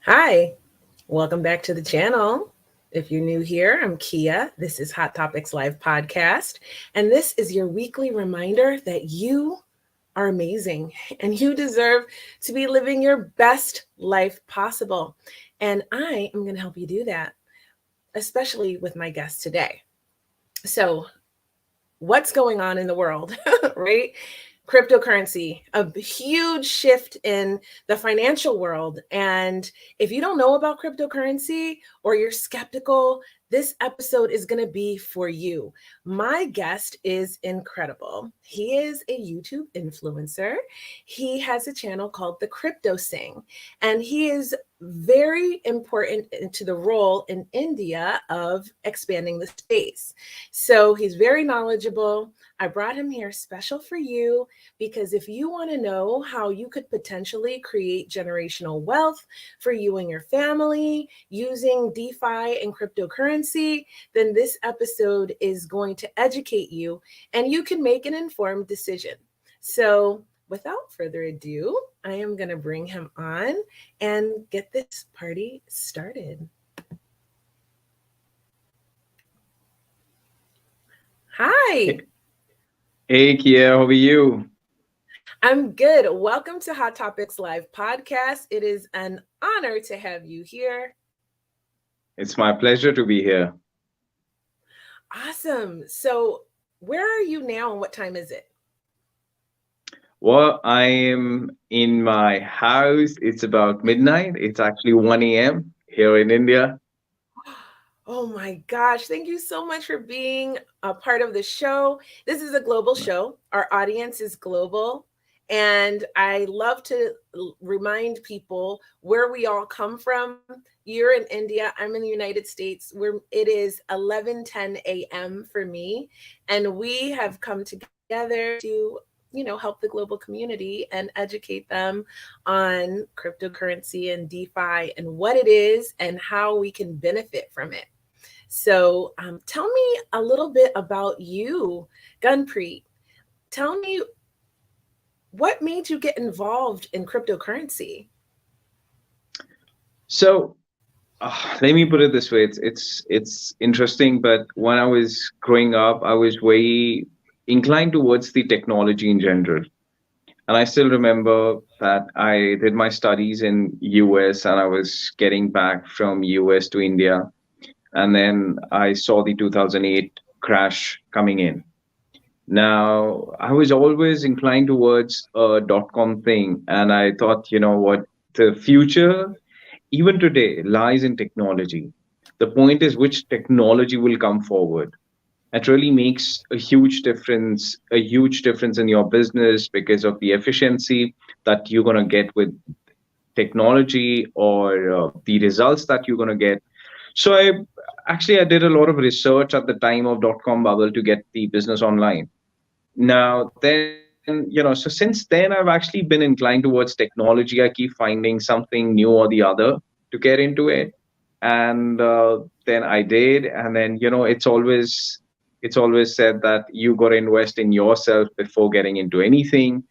Hi, welcome back to the channel. If you're new here, I'm Kia. This is Hot Topics Live podcast, and this is your weekly reminder that you are amazing and you deserve to be living your best life possible. And I am going to help you do that, especially with my guest today. So, what's going on in the world, right? Cryptocurrency, a huge shift in the financial world. And if you don't know about cryptocurrency or you're skeptical, this episode is going to be for you. My guest is incredible. He is a YouTube influencer. He has a channel called the Crypto Singh, and he is very important into the role in India of expanding the space. So he's very knowledgeable. I brought him here special for you because if you want to know how you could potentially create generational wealth for you and your family using DeFi and cryptocurrency, then this episode is going to educate you and you can make an informed decision. So without further ado, I am going to bring him on and get this party started. Hi. Hey, Kia, how are you? I'm good. Welcome to Hot Topics Live podcast. It is an honor to have you here. It's my pleasure to be here. Awesome. So, where are you now and what time is it? Well, I am in my house. It's about midnight. It's actually 1 a.m. here in India. Oh my gosh. Thank you so much for being a part of the show. This is a global show. Our audience is global. And I love to remind people where we all come from. You're in India. I'm in the United States, where it is 11:10 a.m. for me. And we have come together to help the global community and educate them on cryptocurrency and DeFi and what it is and how we can benefit from it. So tell me a little bit about you, Gunpreet. Tell me, what made you get involved in cryptocurrency? So let me put it this way. It's interesting, but when I was growing up, I was very inclined towards the technology in general. And I still remember that I did my studies in US and I was getting back from US to India. And then I saw the 2008 crash coming in. Now, I was always inclined towards a dot-com thing. And I thought, you know what, the future, even today, lies in technology. The point is which technology will come forward. It really makes a huge difference in your business because of the efficiency that you're going to get with technology or the results that you're going to get. So I did a lot of research at the time of dot-com bubble to get the business online. Now then, so since then I've actually been inclined towards technology. I keep finding something new or the other to get into it, and then I did, and then it's always said that you got to invest in yourself before getting into anything.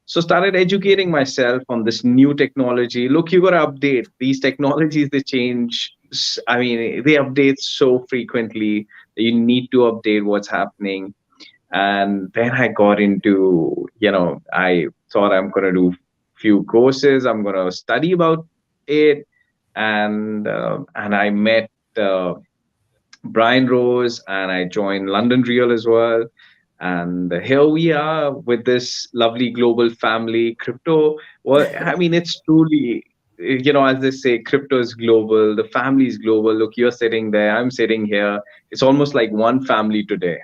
So started educating myself on this new technology. Look, you got to update these technologies. They change. I mean, they update so frequently that you need to update what's happening. And then I got into, I thought I'm going to do few courses. I'm going to study about it. And I met Brian Rose, and I joined London Real as well. And here we are with this lovely global family, crypto. Well, I mean, it's truly, as they say, crypto is global, the family is global. Look, you're sitting there, I'm sitting here. It's almost like one family today.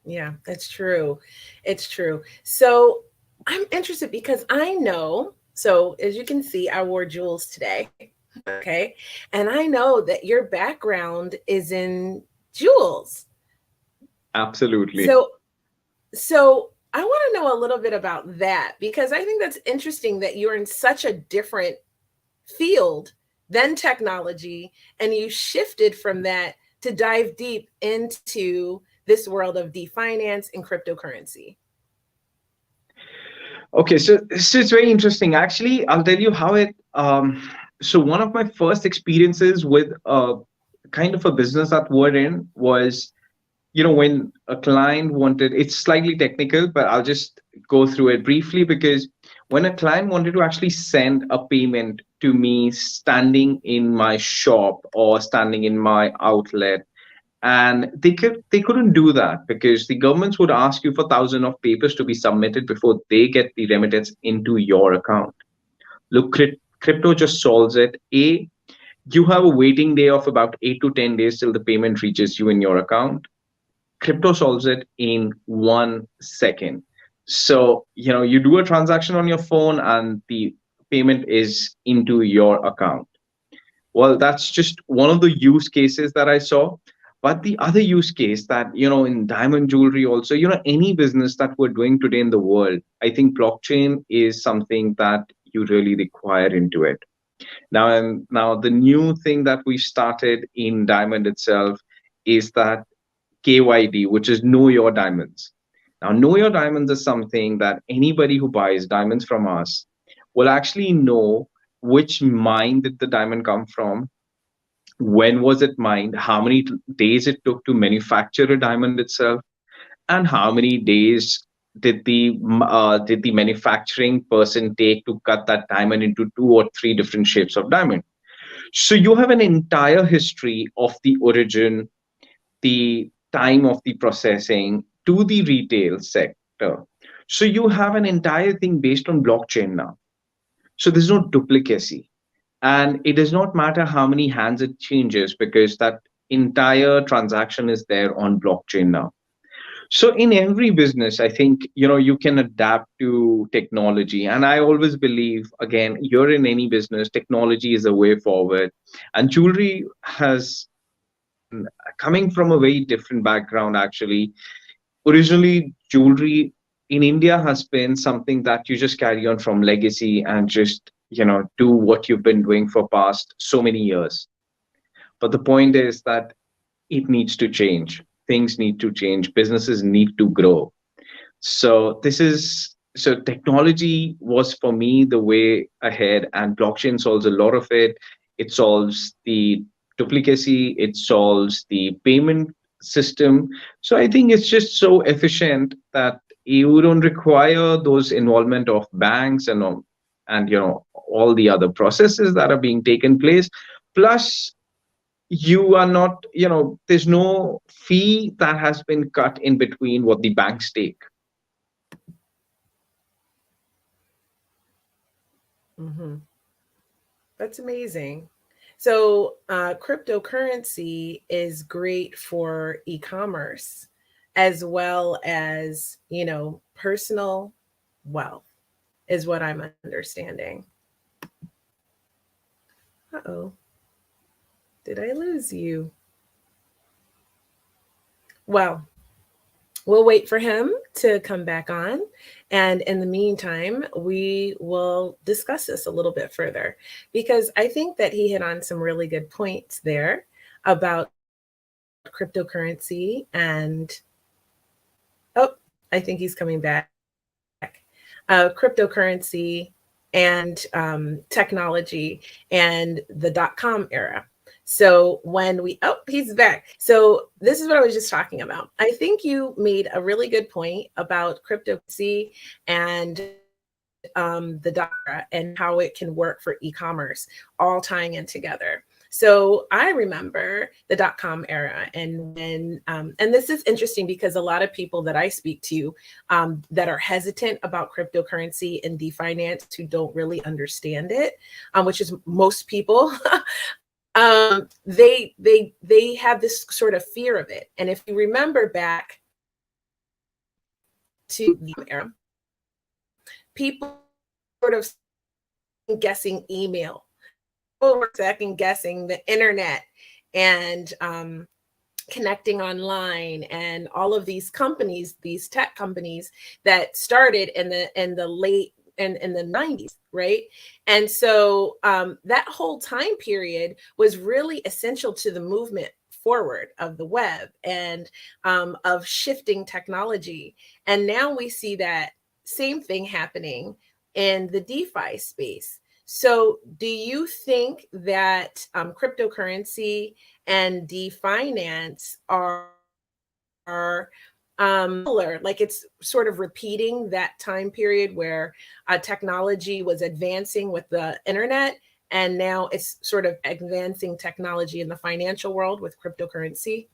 Yeah, it's true. It's true. So I'm interested because I know, so as you can see, I wore jewels today. Okay. And I know that your background is in jewels. Absolutely. So I want to know a little bit about that because I think that's interesting that you're in such a different field than technology and you shifted from that to dive deep into this world of definance and cryptocurrency. Okay, so it's very interesting. Actually, I'll tell you how it So one of my first experiences with a kind of a business that we're in was, when a client wanted, it's slightly technical, but I'll just go through it briefly, because when a client wanted to actually send a payment to me standing in my shop or standing in my outlet, and they couldn't do that because the governments would ask you for thousands of papers to be submitted before they get the remittance into your account. Look, crypto just solves it. You have a waiting day of about 8 to 10 days till the payment reaches you in your account. Crypto solves it in 1 second. So, you do a transaction on your phone and the payment is into your account. Well, that's just one of the use cases that I saw. But the other use case that, in diamond jewelry also, any business that we're doing today in the world, I think blockchain is something that you really require into it. Now the new thing that we started in Diamond itself is that KYD, which is Know Your Diamonds. Now, Know Your Diamonds is something that anybody who buys diamonds from us will actually know which mine did the diamond come from, when was it mined, how many days it took to manufacture a diamond itself, and how many days did the manufacturing person take to cut that diamond into two or three different shapes of diamond. So you have an entire history of the origin, the time of the processing to the retail sector. So you have an entire thing based on blockchain now. So there's no duplicacy. And it does not matter how many hands it changes, because that entire transaction is there on blockchain now. So in every business, I think, you can adapt to technology. And I always believe, again, you're in any business, technology is a way forward. And jewelry has, coming from a very different background, actually. Originally, jewelry in India has been something that you just carry on from legacy and just, do what you've been doing for past so many years. But the point is that it needs to change. Things need to change. Businesses need to grow. So technology was for me the way ahead, and blockchain solves a lot of it. It solves the duplicacy, it solves the payment system. So I think it's just so efficient that you don't require those involvement of banks and all the other processes that are being taken place. Plus, you are not, there's no fee that has been cut in between what the banks take. Mhm. That's amazing. So, cryptocurrency is great for e-commerce as well as, personal wealth, is what I'm understanding. Uh-oh, did I lose you? Well, we'll wait for him to come back on. And in the meantime, we will discuss this a little bit further, because I think that he hit on some really good points there about cryptocurrency and, oh, I think he's coming back. Cryptocurrency and technology and the .com era. So when he's back. So this is what I was just talking about. I think you made a really good point about cryptocurrency and the DARA and how it can work for e-commerce, all tying in together. So I remember the .com era, and when and this is interesting because a lot of people that I speak to that are hesitant about cryptocurrency and finance, who don't really understand it, which is most people, they have this sort of fear of it. And if you remember back to the era, people sort of guessing email, people were second guessing the internet and connecting online, and all of these companies, these tech companies that started in the late in the 90s, right? And so that whole time period was really essential to the movement forward of the web and of shifting technology. And now we see that same thing happening in the DeFi space. So do you think that cryptocurrency and definance are similar? Like it's sort of repeating that time period where technology was advancing with the internet, and now it's sort of advancing technology in the financial world with cryptocurrency?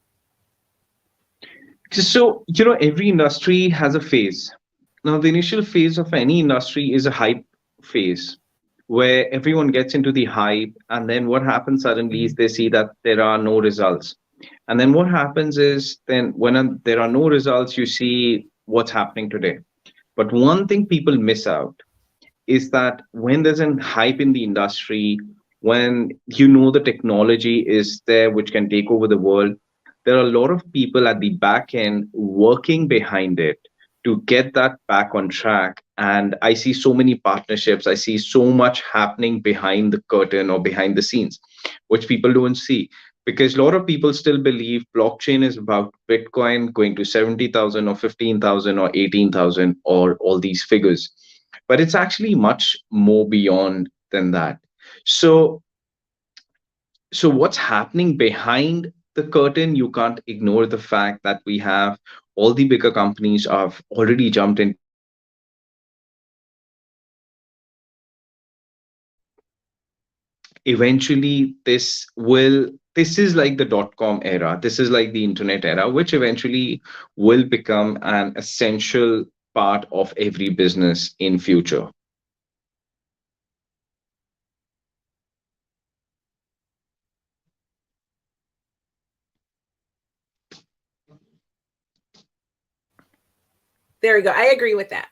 So, every industry has a phase. Now, the initial phase of any industry is a hype phase where everyone gets into the hype. And then what happens suddenly is they see that there are no results. And then what happens is then when there are no results, you see what's happening today. But one thing people miss out is that when there's an hype in the industry, when the technology is there which can take over the world, there are a lot of people at the back end working behind it to get that back on track. And I see so many partnerships, I see so much happening behind the curtain or behind the scenes, which people don't see. Because a lot of people still believe blockchain is about Bitcoin going to 70,000 or 15,000 or 18,000 or all these figures, but it's actually much more beyond than that. So so what's happening behind the curtain, you can't ignore the fact that we have all the bigger companies have already jumped in. Eventually this is like the dot-com era, this is like the internet era, which eventually will become an essential part of every business in future. There we go. I agree with that.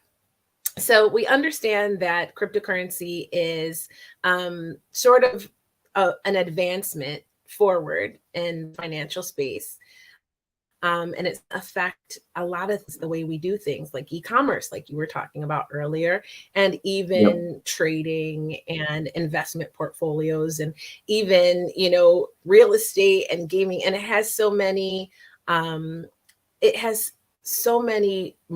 So we understand that cryptocurrency is sort of an advancement forward in financial space. And it's affect a lot of the way we do things like e-commerce, like you were talking about earlier, and Yep. even trading and investment portfolios, and even, real estate and gaming. And it has so many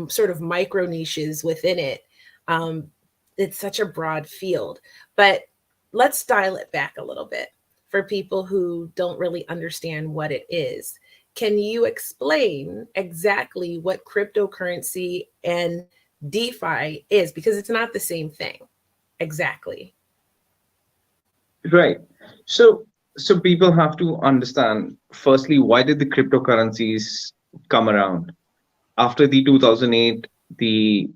sort of micro niches within it. Um, it's such a broad field. But let's dial it back a little bit for people who don't really understand what it is. Can you explain exactly what cryptocurrency and DeFi is? Because it's not the same thing. Exactly. Right. So people have to understand, firstly, why did the cryptocurrencies come around? After the 2008, the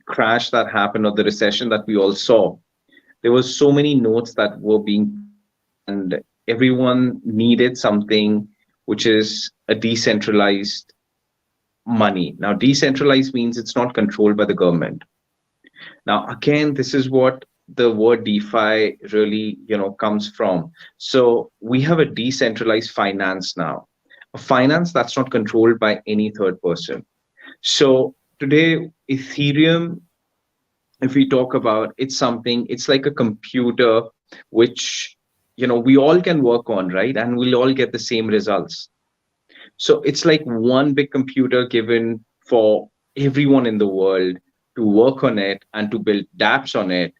crash that happened, or the recession that we all saw, there was so many notes that were being, and everyone needed something which is a decentralized money. Now, decentralized means it's not controlled by the government. Now, again, this is what the word DeFi really, comes from. So we have a decentralized finance now, a finance that's not controlled by any third person. So today, Ethereum, if we talk about, it's like a computer which, we all can work on, right? And we'll all get the same results. So it's like one big computer given for everyone in the world to work on it and to build dApps on it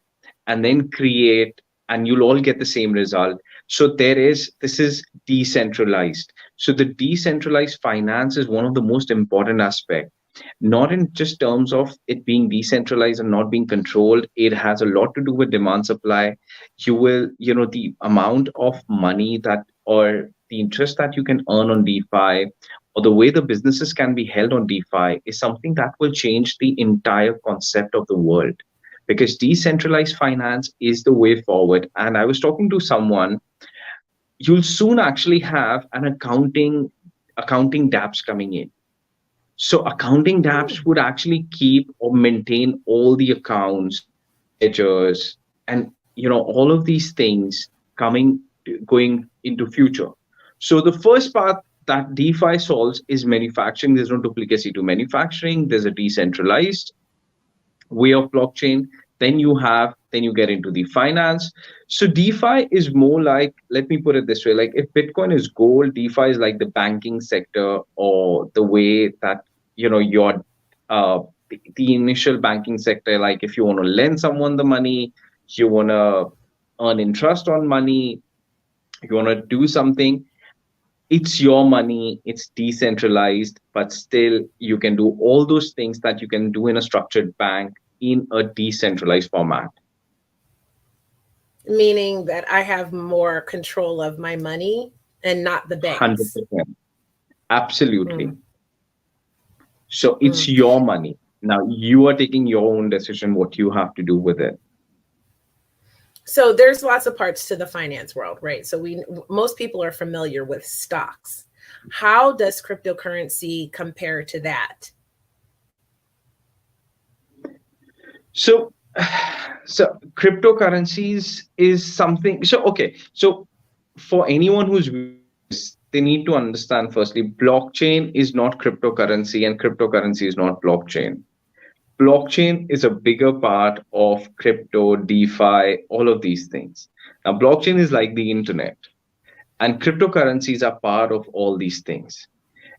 and then create, and you'll all get the same result. So this is decentralized. So the decentralized finance is one of the most important aspects, not in just terms of it being decentralized and not being controlled. It has a lot to do with demand supply. The amount of money that, or the interest that you can earn on DeFi, or the way the businesses can be held on DeFi, is something that will change the entire concept of the world, because decentralized finance is the way forward. And I was talking to someone, you'll soon actually have an accounting dApps coming in. So accounting dApps would actually keep or maintain all the accounts, ledgers, and all of these things going into future. So the first part that DeFi solves is manufacturing. There's no duplicacy to manufacturing. There's a decentralized way of blockchain. Then you get into the finance. So DeFi is more like, let me put it this way, like if Bitcoin is gold, DeFi is like the banking sector, or the way that your the initial banking sector, like if you want to lend someone the money, you want to earn interest on money, you want to do something, it's your money, it's decentralized, but still you can do all those things that you can do in a structured bank in a decentralized format. Meaning that I have more control of my money and not the banks. 100%. Absolutely. Mm. So it's your money. Now you are taking your own decision what you have to do with it. So there's lots of parts to the finance world, right? So most people are familiar with stocks. How does cryptocurrency compare to that? So cryptocurrencies is something. So okay. So for anyone who's, they need to understand firstly, blockchain is not cryptocurrency and cryptocurrency is not blockchain. Blockchain is a bigger part of crypto, DeFi, all of these things. Now, blockchain is like the internet, and cryptocurrencies are part of all these things.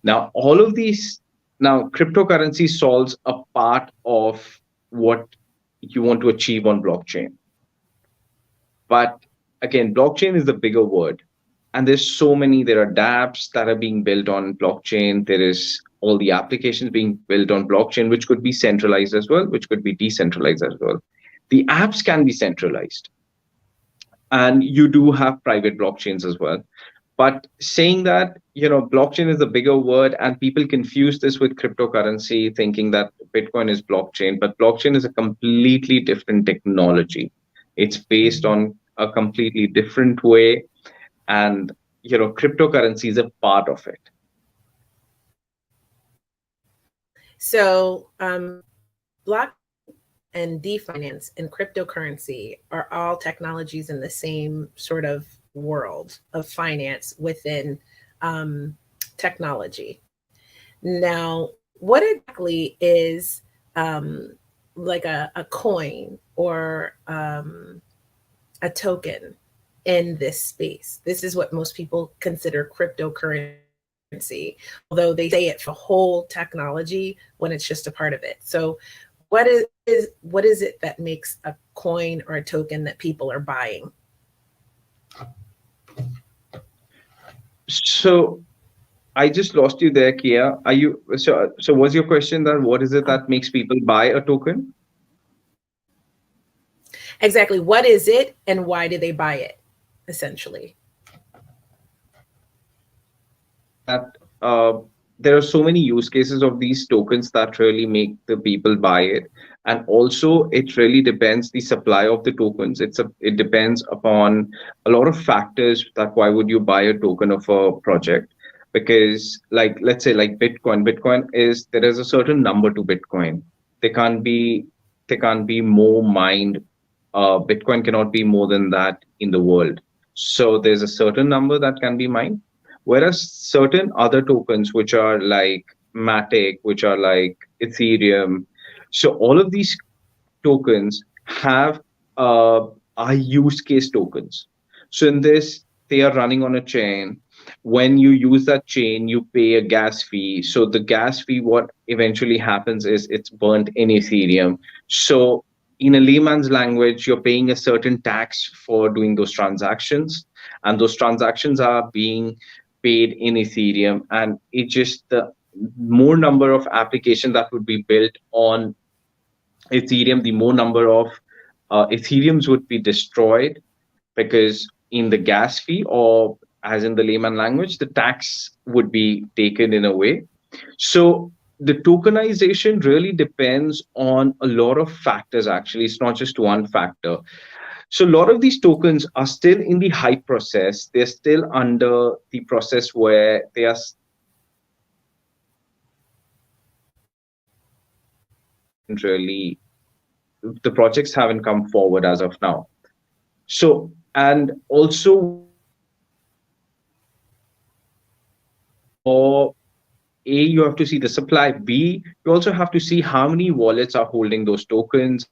Now, cryptocurrency solves a part of what you want to achieve on blockchain. But again, blockchain is the bigger word. And there are dApps that are being built on blockchain. There is all the applications being built on blockchain, which could be centralized as well, which could be decentralized as well. The apps can be centralized. And you do have private blockchains as well. But saying that, blockchain is the bigger word, and people confuse this with cryptocurrency, thinking that Bitcoin is blockchain. But blockchain is a completely different technology. It's based on a completely different way. And cryptocurrency is a part of it. So block and definance and cryptocurrency are all technologies in the same sort of world of finance within technology. Now, what exactly is like a coin or a token in this space? This is what most people consider cryptocurrency, although they say it's a whole technology when it's just a part of it. So what is it that makes a coin or a token that people are buying? So I just lost you there, Kia. Are you so was your question that what is it that makes people buy a token? Exactly. What is it and why do they buy it, essentially? That there are so many use cases of these tokens that really make the people buy it. And also it really depends the supply of the tokens. It depends upon a lot of factors that why would you buy a token of a project. Because let's say like Bitcoin is, there is a certain number to Bitcoin. They can't be more mined. Bitcoin cannot be more than that in the world. So there's a certain number that can be mined. Whereas certain other tokens, which are like Matic, which are like Ethereum, so all of these tokens are use case tokens. So in this, they are running on a chain. When you use that chain, you pay a gas fee. So the gas fee, what eventually happens is it's burnt in Ethereum. So in a layman's language, you're paying a certain tax for doing those transactions, and those transactions are being paid in Ethereum. And it's just the more number of applications that would be built on Ethereum, the more number of Ethereums would be destroyed, because in the gas fee, or as in the layman language, the tax would be taken in a way. So the tokenization really depends on a lot of factors. Actually, it's not just one factor. So a lot of these tokens are still in the hype process. They're still under the process where they are really, the projects haven't come forward as of now. So, and also, or A, you have to see the supply. B, you also have to see how many wallets are holding those tokens.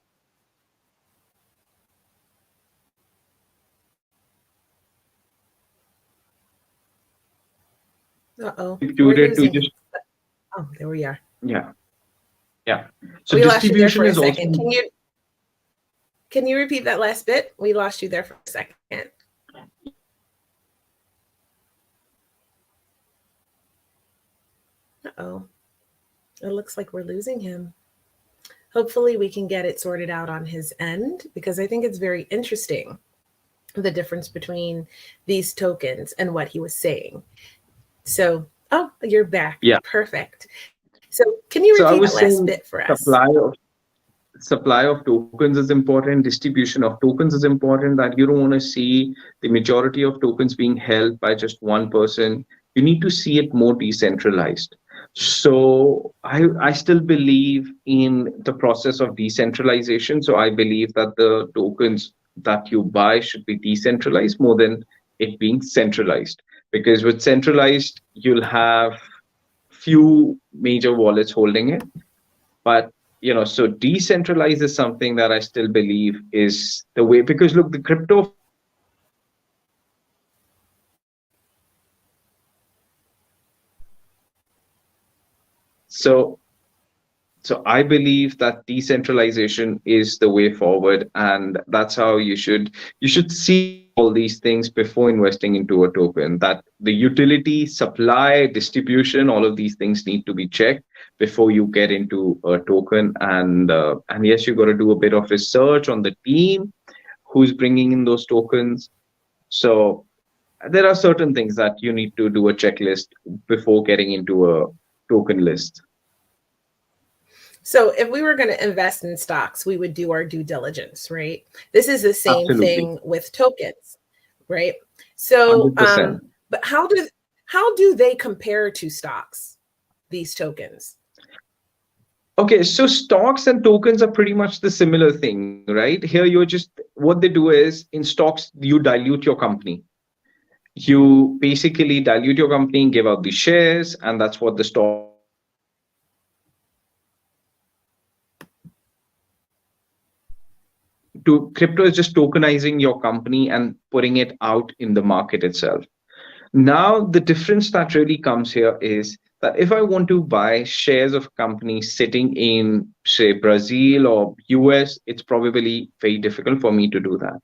Uh-oh. Distributed to just, Oh, there we are. yeah. So we lost you there distribution for a is also, second. Can you? Can you repeat that last bit? We lost you there for a second. Uh-oh. It looks like we're losing him. Hopefully we can get it sorted out on his end, because I think it's very interesting, the difference between these tokens and what he was saying. So, oh, you're back. Yeah. Perfect. So can you repeat that last bit for us? Supply of tokens is important, distribution of tokens is important, that you don't want to see the majority of tokens being held by just one person. You need to see it more decentralized. So I still believe in the process of decentralization. So I believe that the tokens that you buy should be decentralized more than it being centralized. Because with centralized, you'll have few major wallets holding it. But so decentralized is something that I still believe is the way, because look, the crypto so I believe that decentralization is the way forward, and that's how you should see all these things before investing into a token. That the utility, supply, distribution, all of these things need to be checked before you get into a token. And yes, you got to do a bit of research on the team who's bringing in those tokens. So there are certain things that you need to do a checklist before getting into a token list. So if we were going to invest in stocks, we would do our due diligence, right? This is the same Absolutely. thing with tokens, right? So, but how do they compare to stocks, these tokens? Okay, so stocks and tokens are pretty much the similar thing, right? Here, what they do is, in stocks, you dilute your company. You basically dilute your company and give out the shares, and that's what the stock. Crypto is just tokenizing your company and putting it out in the market itself. Now, the difference that really comes here is that if I want to buy shares of companies sitting in, say, Brazil or US, it's probably very difficult for me to do that.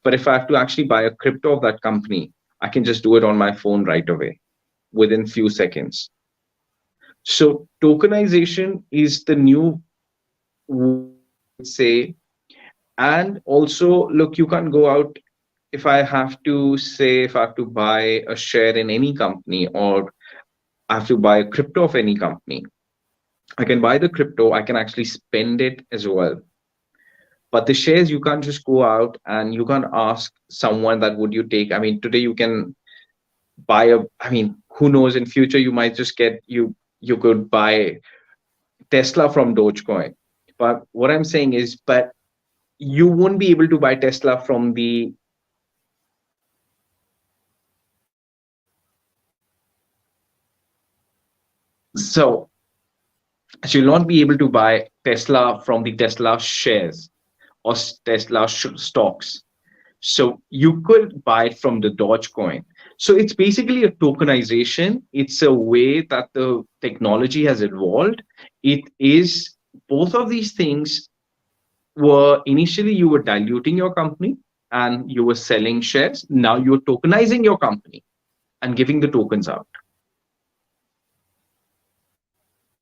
But if I have to actually buy a crypto of that company, I can just do it on my phone right away within few seconds. So tokenization is the new, say. And also, look, you can't go out. If I have to buy a share in any company, or I have to buy a crypto of any company, I can buy the crypto, I can actually spend it as well. But the shares, you can't just go out and you can't ask someone that would you take. I mean, today you can buy who knows, in future you might just you could buy Tesla from Dogecoin. But what I'm saying is, but you won't be able to buy Tesla from the so you'll not be able to buy Tesla from the Tesla shares or Tesla stocks. So you could buy it from the Dogecoin. So it's basically a tokenization. It's a way that the technology has evolved. It is, both of these things were initially you were diluting your company and you were selling shares. Now you're tokenizing your company and giving the tokens out.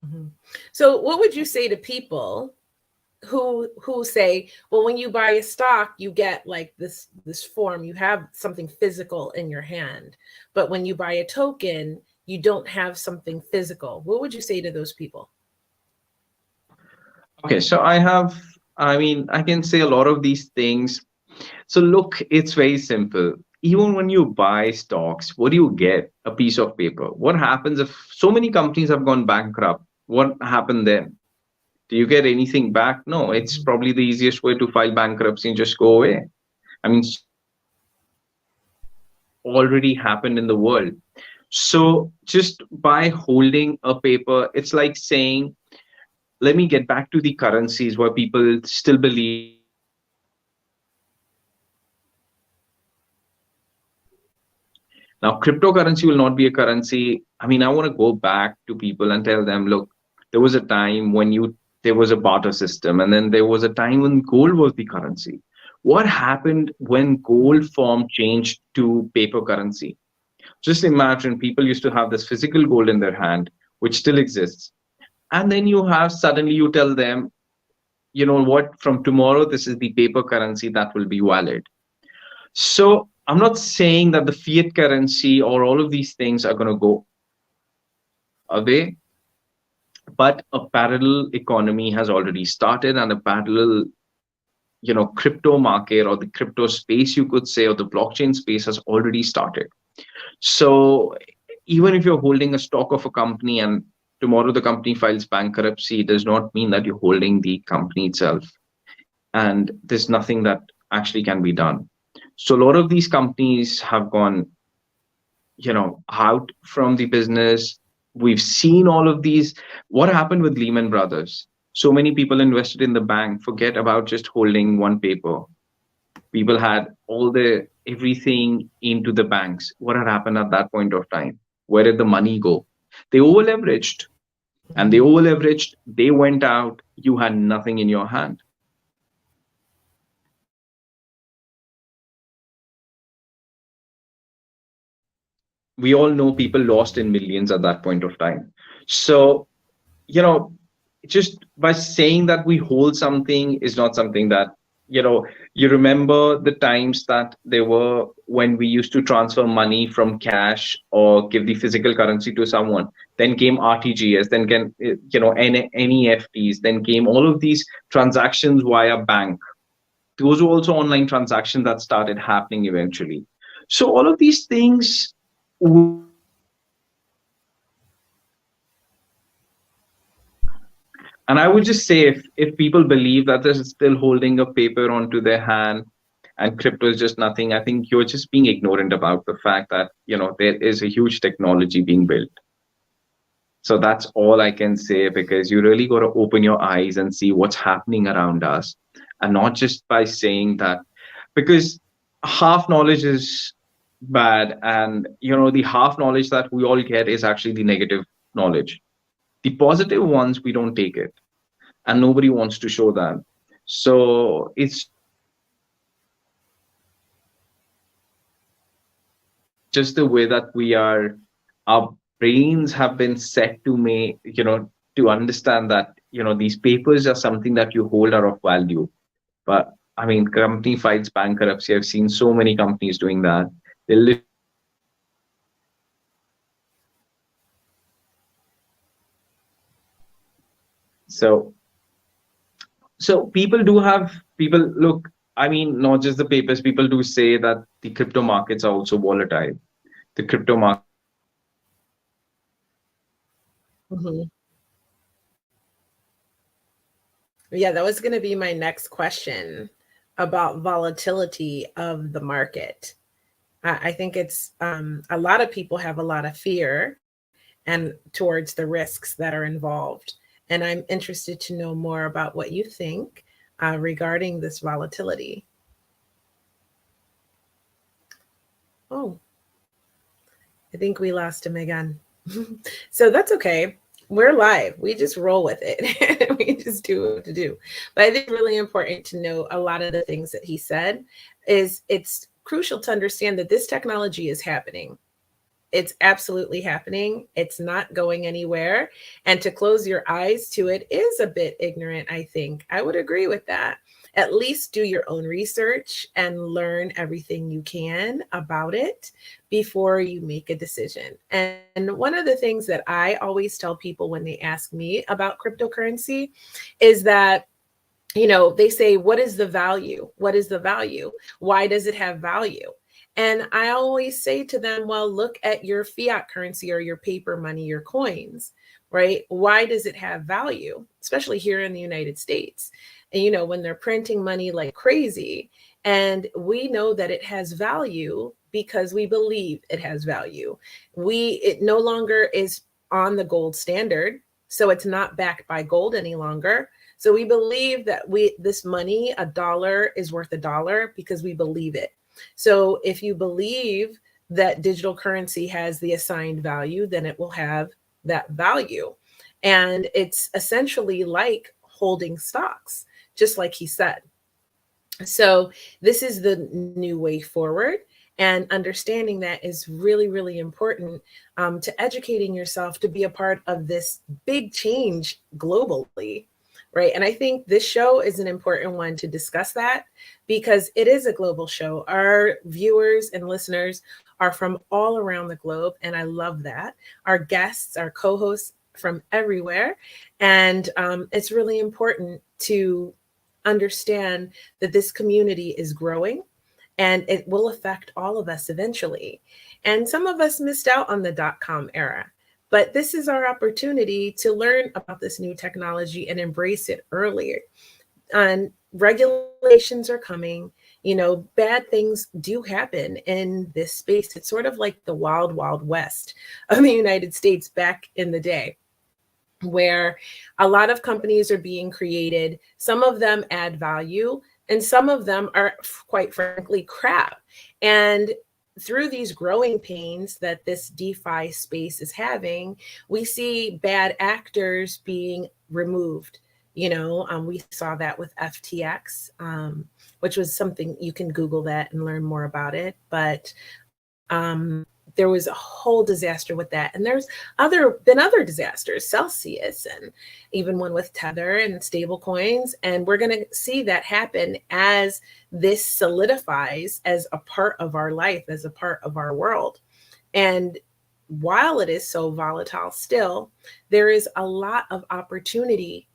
Mm-hmm. So what would you say to people who say, well, when you buy a stock, you get like this form, you have something physical in your hand, but when you buy a token, you don't have something physical? What would you say to those people? Okay, so I can say a lot of these things. So look, it's very simple. Even when you buy stocks, what do you get? A piece of paper. What happens if so many companies have gone bankrupt? What happened then? Do you get anything back? No, it's probably the easiest way to file bankruptcy and just go away. I mean, already happened in the world. So just by holding a paper, it's like saying, let me get back to the currencies where people still believe. Now, cryptocurrency will not be a currency. I mean, I want to go back to people and tell them, look, there was a time when you there was a barter system, and then there was a time when gold was the currency. What happened when gold form changed to paper currency? Just imagine people used to have this physical gold in their hand, which still exists. And then you have suddenly you tell them, you know what, from tomorrow, this is the paper currency that will be valid. So I'm not saying that the fiat currency or all of these things are going to go away, but a parallel economy has already started, and a parallel, crypto market, or the crypto space, you could say, or the blockchain space has already started. So even if you're holding a stock of a company and tomorrow the company files bankruptcy, it does not mean that you're holding the company itself. And there's nothing that actually can be done. So a lot of these companies have gone, out from the business. We've seen all of these. What happened with Lehman Brothers? So many people invested in the bank, forget about just holding one paper. People had all the everything into the banks. What had happened at that point of time? Where did the money go? They over leveraged, and they went out. You had nothing in your hand. We all know people lost in millions at that point of time. So, you know, just by saying that we hold something is not something that, you remember the times that there were when we used to transfer money from cash or give the physical currency to someone. Then came RTGS, then came, NEFTs, then came all of these transactions via bank. Those were also online transactions that started happening eventually. So all of these things, and I would just say, if people believe that they're still holding a paper onto their hand and crypto is just nothing, I think you're just being ignorant about the fact that, there is a huge technology being built. So that's all I can say, because you really got to open your eyes and see what's happening around us, and not just by saying that, because half knowledge is bad, and the half knowledge that we all get is actually the negative knowledge. The positive ones, we don't take it, and nobody wants to show that. So it's just the way that our brains have been set to make, to understand that, these papers are something that you hold are of value. But I mean, company fights bankruptcy. I've seen so many companies doing that. They So people look, I mean, not just the papers, people do say that the crypto markets are also volatile. The crypto market. Mhm. Yeah, that was going to be my next question about volatility of the market. I think it's a lot of people have a lot of fear and towards the risks that are involved. And I'm interested to know more about what you think regarding this volatility. Oh, I think we lost him again. So that's okay. We're live. We just roll with it. We just do what to do. But I think it's really important to know a lot of the things that he said. It's crucial to understand that this technology is happening. It's absolutely happening. It's not going anywhere. And to close your eyes to it is a bit ignorant, I think. I would agree with that. At least do your own research and learn everything you can about it before you make a decision. And one of the things that I always tell people when they ask me about cryptocurrency is that, they say, what is the value? What is the value? Why does it have value? And I always say to them, well, look at your fiat currency or your paper money, your coins, right? Why does it have value, especially here in the United States? And, when they're printing money like crazy, and we know that it has value because we believe it has value. It no longer is on the gold standard, so it's not backed by gold any longer. So we believe that this money, $1 is worth $1 because we believe it. So if you believe that digital currency has the assigned value, then it will have that value. And it's essentially like holding stocks, just like he said. So this is the new way forward. And understanding that is really, really important to educating yourself to be a part of this big change globally, right? And I think this show is an important one to discuss that because it is a global show. Our viewers and listeners are from all around the globe, and I love that. Our guests, our co-hosts from everywhere. And it's really important to understand that this community is growing and it will affect all of us eventually. And some of us missed out on the dot-com era, but this is our opportunity to learn about this new technology and embrace it earlier. And regulations are coming. You know, bad things do happen in this space. It's sort of like the wild, wild west of the United States back in the day, where a lot of companies are being created. Some of them add value, and some of them are, quite frankly, crap. And through these growing pains that this DeFi space is having, we see bad actors being removed. You know, we saw that with FTX, which was something you can Google that and learn more about it. But there was a whole disaster with that. And there's been other disasters, Celsius, and even one with Tether and stable coins. And we're going to see that happen as this solidifies as a part of our life, as a part of our world. And while it is so volatile still, there is a lot of opportunity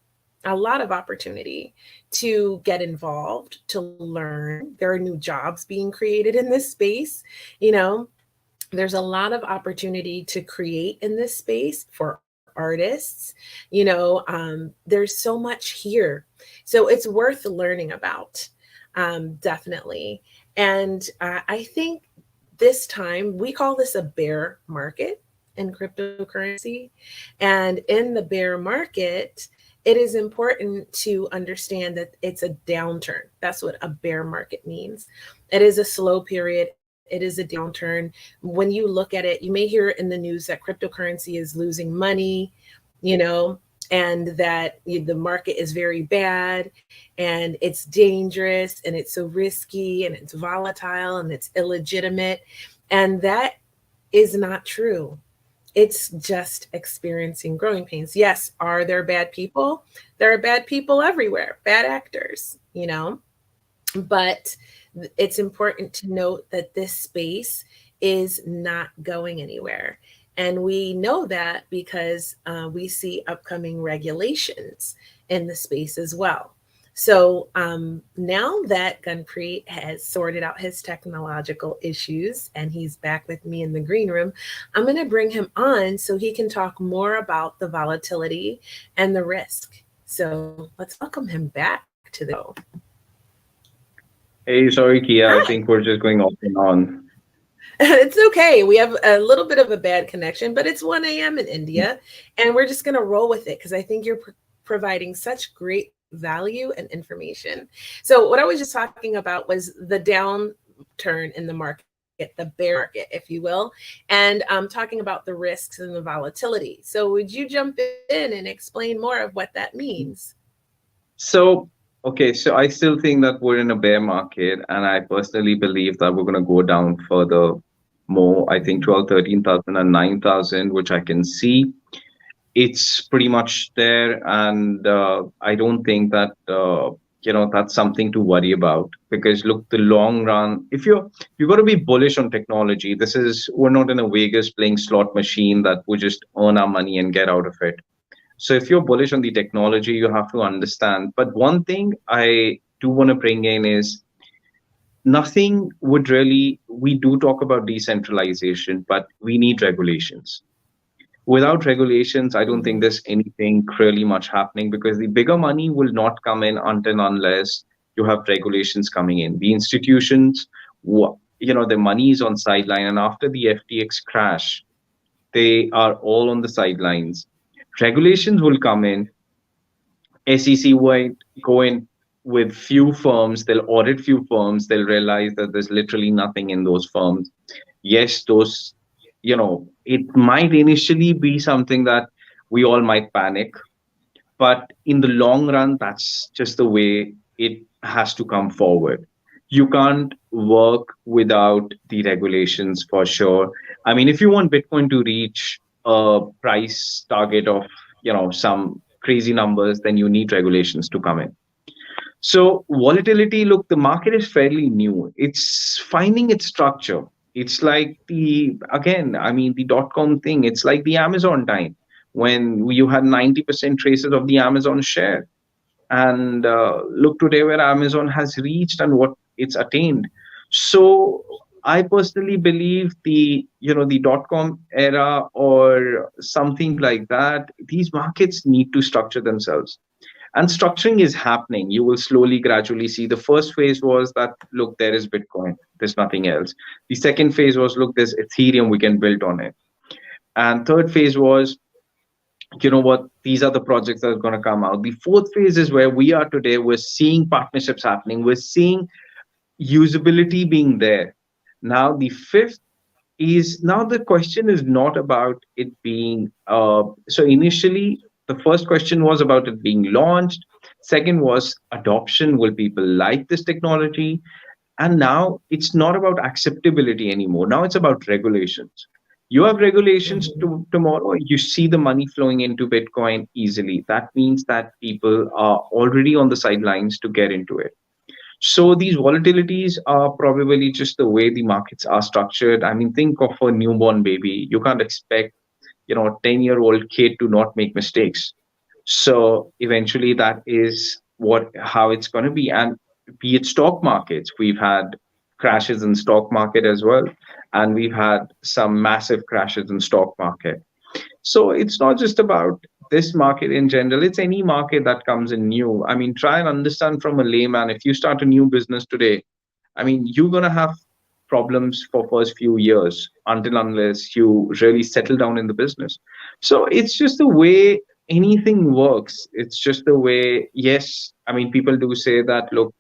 to get involved, to learn. There are new jobs being created in this space. You know, there's a lot of opportunity to create in this space for artists. You know, there's so much here. So it's worth learning about, definitely. And I think this time, we call this a bear market in cryptocurrency. And in the bear market, it is important to understand that it's a downturn. That's what a bear market means. It is a slow period. It is a downturn. When you look at it, you may hear in the news that cryptocurrency is losing money, you know, and that the market is very bad and it's dangerous and it's so risky and it's volatile and it's illegitimate. And that is not true. It's just experiencing growing pains. Yes, are there bad people? There are bad people everywhere, bad actors, you know, but it's important to note that this space is not going anywhere. And we know that because we see upcoming regulations in the space as well. So now that Gunpreet has sorted out his technological issues and he's back with me in the green room, I'm going to bring him on so he can talk more about the volatility and the risk. So let's welcome him back to the show. Hey, sorry, Kia. Hi. I think we're just going off and on. It's okay. We have a little bit of a bad connection, but it's 1 a.m. in India, and we're just going to roll with it because I think you're providing such great value and information. So what I was just talking about was the downturn in the market, the bear market, if you will, and talking about the risks and the volatility. So would you jump in and explain more of what that means? Okay, so I still think that we're in a bear market, and I personally believe that we're going to go down further more. I think 12, 13,000 and 9,000, which I can see. It's pretty much there, and I don't think that that's something to worry about, because look, the long run, if you've got to be bullish on technology. We're not in a Vegas playing slot machine that we just earn our money and get out of it. So if you're bullish on the technology, you have to understand. But one thing I do want to bring in is we do talk about decentralization, but we need regulations. Without regulations, I don't think there's anything really much happening, because the bigger money will not come in unless you have regulations coming in. The institutions, the money is on sideline, and after the FTX crash, they are all on the sidelines. Regulations will come in. SEC will go in with few firms. They'll audit few firms. They'll realize that there's literally nothing in those firms. Yes, it might initially be something that we all might panic. But in the long run, that's just the way it has to come forward. You can't work without the regulations for sure. I mean, if you want Bitcoin to reach a price target of, some crazy numbers, then you need regulations to come in. So volatility, look, the market is fairly new. It's finding its structure. It's like again, I mean, the dot-com thing. It's like the Amazon time when you had 90% traces of the Amazon share. And look today where Amazon has reached and what it's attained. So I personally believe the dot-com era or something like that, these markets need to structure themselves, and structuring is happening. You will slowly gradually see. The first phase was that, look, there is Bitcoin, there's nothing else. The second phase was, look, there's Ethereum, we can build on it. And third phase was, you know what, these are the projects that are going to come out. The fourth phase is where we are today. We're seeing partnerships happening, we're seeing usability being there. Now the fifth is, now the question is not about it being so initially the first question was about it being launched. Second was adoption, will people like this technology? And now it's not about acceptability anymore. Now it's about regulations. You have regulations Mhm. to tomorrow, you see the money flowing into Bitcoin easily. That means that people are already on the sidelines to get into it. So these volatilities are probably just the way the markets are structured. I mean, think of a newborn baby. You can't expect, a 10-year-old kid to not make mistakes. So eventually that is how it's going to be. And be it stock markets, we've had crashes in stock market as well. And we've had some massive crashes in stock market. So it's not just about this market in general, it's any market that comes in new. I mean, try and understand from a layman. If you start a new business today, I mean, you're going to have problems for first few years until unless you really settle down in the business. So it's just the way anything works. It's just the way, yes, I mean, people do say that, look,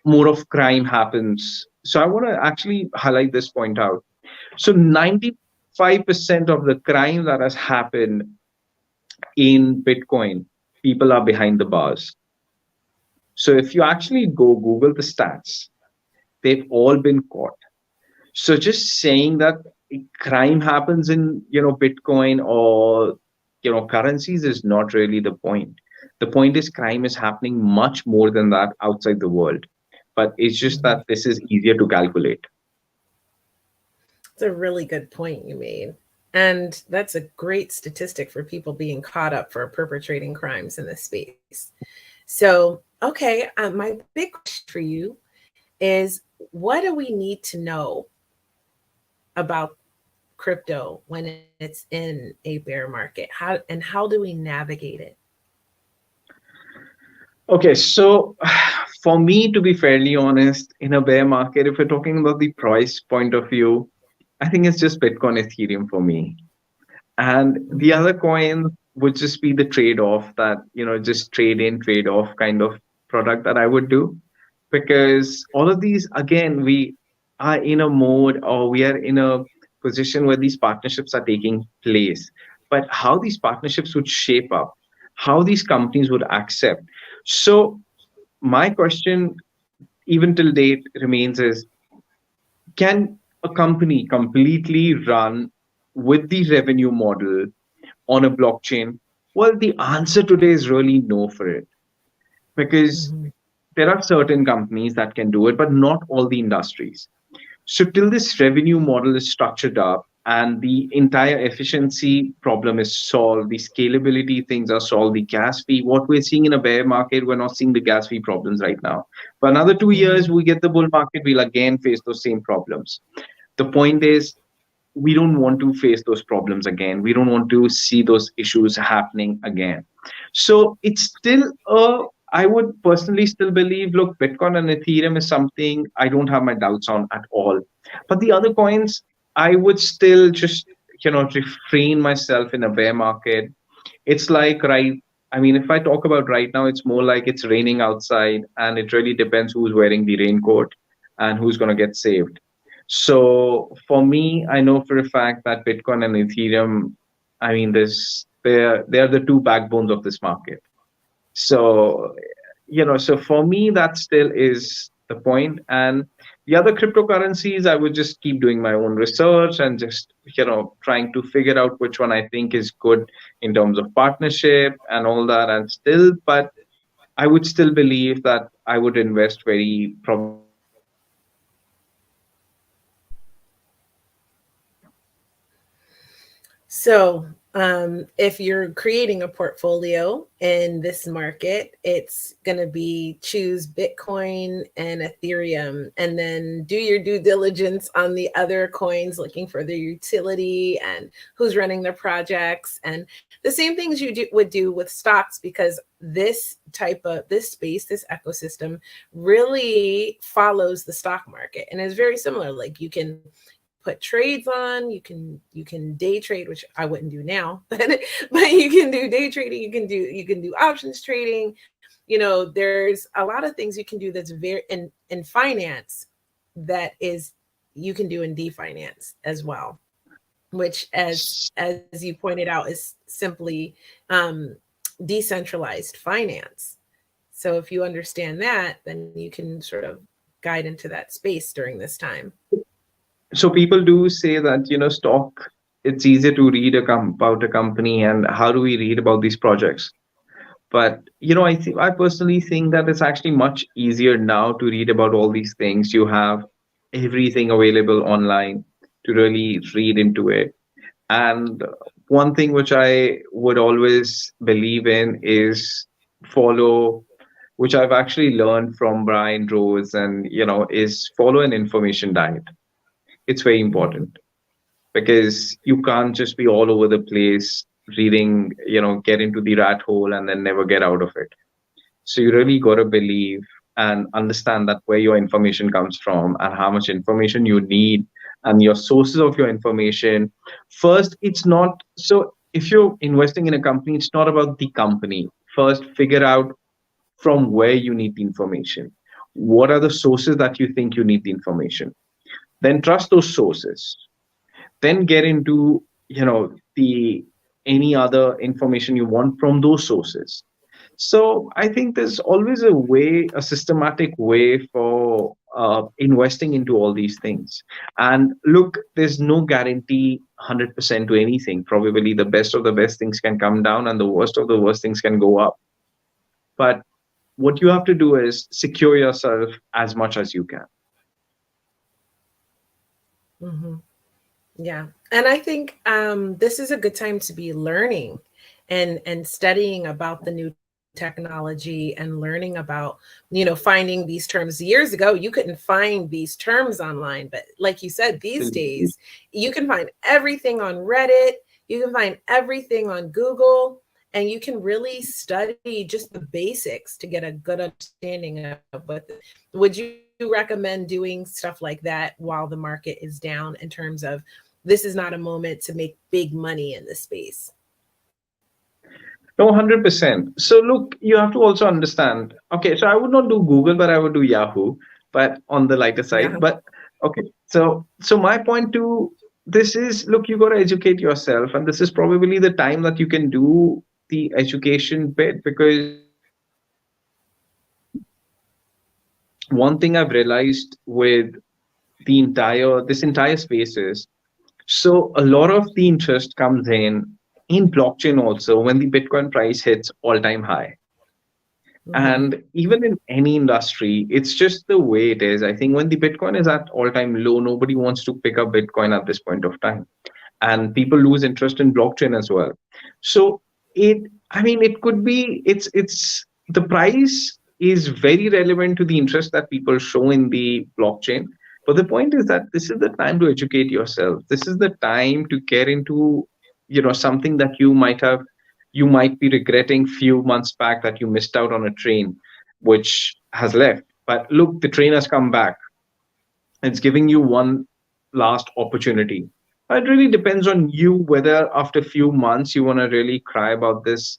more of crime happens. So I want to actually highlight this point out. So 95% of the crime that has happened in Bitcoin, people are behind the bars. So if you actually go Google the stats, they've all been caught. So just saying that crime happens in, Bitcoin or, currencies is not really the point. The point is crime is happening much more than that outside the world. But it's just Mhm. that this is easier to calculate. It's a really good point you made. And that's a great statistic for people being caught up for perpetrating crimes in this space. So, okay, my big question for you is, what do we need to know about crypto when it's in a bear market? How do we navigate it? Okay, so for me, to be fairly honest, in a bear market, if we're talking about the price point of view, I think it's just Bitcoin, Ethereum for me. And the Mhm. other coin would just be the trade off that, just trade in, trade off kind of product that I would do. Because all of these, again, we are in a mode or we are in a position where these partnerships are taking place. But how these partnerships would shape up, how these companies would accept. So, my question, even till date, remains is, can a company completely run with the revenue model on a blockchain? Well, the answer today is really no for it, because Mhm. there are certain companies that can do it, but not all the industries. So, till this revenue model is structured up and the entire efficiency problem is solved, the scalability things are solved, the gas fee, what we're seeing in a bear market, we're not seeing the gas fee problems right now. For another 2 years, Mhm. we get the bull market, we'll again face those same problems. The point is, we don't want to face those problems again. We don't want to see those issues happening again. So it's still I would personally still believe, look, Bitcoin and Ethereum is something I don't have my doubts on at all. But the other coins, I would still just, refrain myself in a bear market. It's like, right, I mean, if I talk about right now, it's more like it's raining outside and it really depends who's wearing the raincoat and who's going to get saved. So for me, I know for a fact that Bitcoin and Ethereum, I mean, there's They're the two backbones of this market. So, so for me, that still is the point. And the other cryptocurrencies, I would just keep doing my own research and just, trying to figure out which one I think is good in terms of partnership and all that. And still, but I would still believe that I would invest very probably in So, if you're creating a portfolio in this market, it's going to be choose Bitcoin and Ethereum, and then do your due diligence on the other coins, looking for their utility and who's running their projects, and the same things would do with stocks, because this space, this ecosystem really follows the stock market and is very similar. Like, you can put trades on, you can day trade, which I wouldn't do now, but you can do day trading, you can do options trading. There's a lot of things you can do that's very in finance that is you can do in DeFinance as well, which as you pointed out is simply decentralized finance. So if you understand that, then you can sort of guide into that space during this time. So people do say that, stock, it's easier to read about a company, and how do we read about these projects? But I personally think that it's actually much easier now to read about all these things. You have everything available online to really read into it. And one thing which I would always believe in is follow, which I've actually learned from Brian Rose, and is follow an information diet. It's very important, because you can't just be all over the place reading, get into the rat hole and then never get out of it. So you really got to believe and understand that where your information comes from and how much information you need and your sources of your information. First, it's not so if you're investing in a company, it's not about the company. First, figure out from where you need the information. What are the sources that you think you need the information? Then trust those sources. Then get into the any other information you want from those sources. So I think there's always a systematic way for investing into all these things. And look, there's no guarantee 100% to anything. Probably the best of the best things can come down and the worst of the worst things can go up. But what you have to do is secure yourself as much as you can. Mm-hmm. Yeah. And I think this is a good time to be learning and studying about the new technology and learning about, finding these terms. Years ago, you couldn't find these terms online. But like you said, these days, you can find everything on Reddit. You can find everything on Google. And you can really study just the basics to get a good understanding of what. Would you recommend doing stuff like that while the market is down, in terms of this is not a moment to make big money in this space? No, 100%. So look, you have to also understand. Okay, so I would not do Google, but I would do Yahoo, but on the lighter side. Yeah. But okay, so my point to this is, look, you got to educate yourself, and this is probably the time that you can do the education bit, because one thing I've realized with this entire space is, so a lot of the interest comes in blockchain also when the Bitcoin price hits all-time high. Mm-hmm. And even in any industry, it's just the way it is. I think when the Bitcoin is at all-time low, nobody wants to pick up Bitcoin at this point of time. And people lose interest in blockchain as well. So it could be, it's the price is very relevant to the interest that people show in the blockchain. But the point is that this is the time to educate yourself. This is the time to get into, something that you might be regretting few months back, that you missed out on a train which has left. But look, the train has come back. It's giving you one last opportunity. It really depends on you whether after a few months you want to really cry about this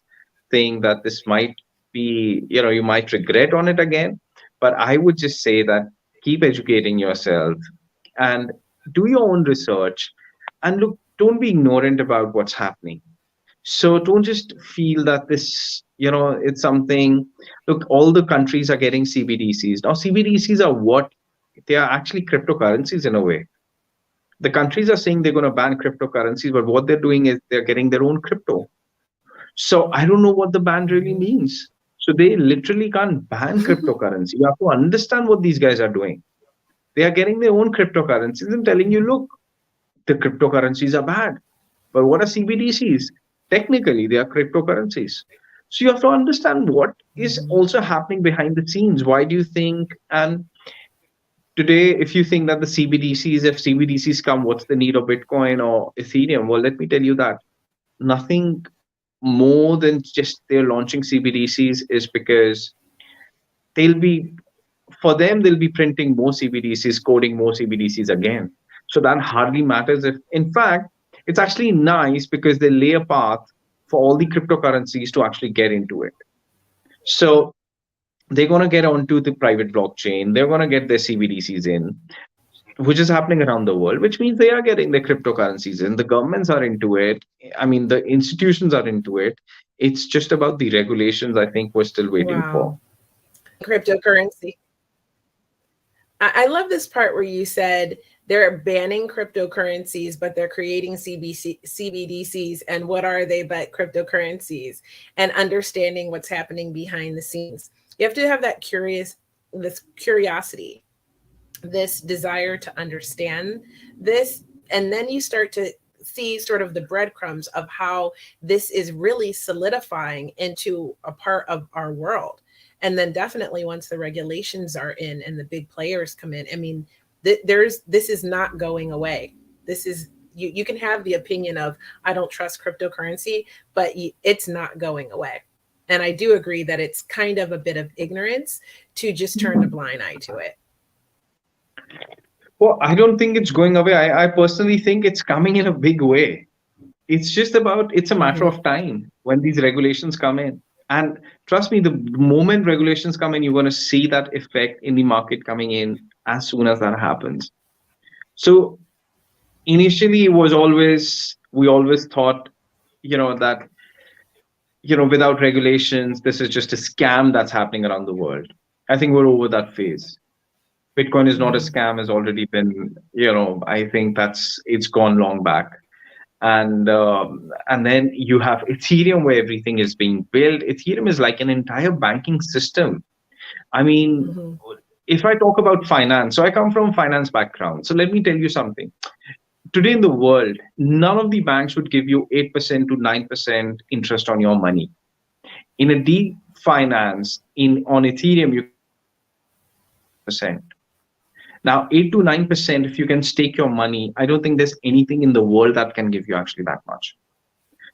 thing, that this might be, you might regret on it again. But I would just say that keep educating yourself and do your own research. And look, don't be ignorant about what's happening. So don't just feel that this, it's something. Look, all the countries are getting CBDCs. Now, CBDCs are what? They are actually cryptocurrencies in a way. The countries are saying they're going to ban cryptocurrencies, but what they're doing is they're getting their own crypto. So I don't know what the ban really means. So they literally can't ban cryptocurrency. You have to understand what these guys are doing. They are getting their own cryptocurrencies and telling you, look, the cryptocurrencies are bad. But what are CBDCs? Technically, they are cryptocurrencies. So you have to understand what is also happening behind the scenes. Why do you think? And today, if you think that the CBDCs, if CBDCs come, what's the need of Bitcoin or Ethereum? Well, let me tell you that nothing more than just they're launching CBDCs is because they'll be, for them, they'll be printing more CBDCs, coding more CBDCs again. So that hardly matters. If, in fact, it's actually nice because they lay a path for all the cryptocurrencies to actually get into it. So they're going to get onto the private blockchain. They're going to get their CBDCs in, which is happening around the world, which means they are getting the cryptocurrencies in. The governments are into it. I mean, the institutions are into it. It's just about the regulations, I think, we're still waiting for. Cryptocurrency. I love this part where you said they're banning cryptocurrencies, but they're creating CBDCs. And what are they but cryptocurrencies? And understanding what's happening behind the scenes. You have to have that this curiosity, this desire to understand this. And then you start to see sort of the breadcrumbs of how this is really solidifying into a part of our world. And then definitely once the regulations are in and the big players come in, I mean, this is not going away. This is, you can have the opinion of, I don't trust cryptocurrency, but it's not going away. And I do agree that it's kind of a bit of ignorance to just turn a blind eye to it. Well, I don't think it's going away. I personally think it's coming in a big way. It's just about, it's a matter of time when these regulations come in. And trust me, the moment regulations come in, you're going to see that effect in the market coming in as soon as that happens. So initially, it was always, we always thought, that, without regulations, this is just a scam that's happening around the world. I think we're over that phase. Bitcoin is not a scam, has already been, I think it's gone long back. And then you have Ethereum, where everything is being built. Ethereum is like an entire banking system. I mean, if I talk about finance, so I come from a finance background. So let me tell you something. Today in the world, none of the banks would give you 8% to 9% interest on your money. In a deep finance, on Ethereum, you percent. Now, 8 to 9%, if you can stake your money, I don't think there's anything in the world that can give you actually that much.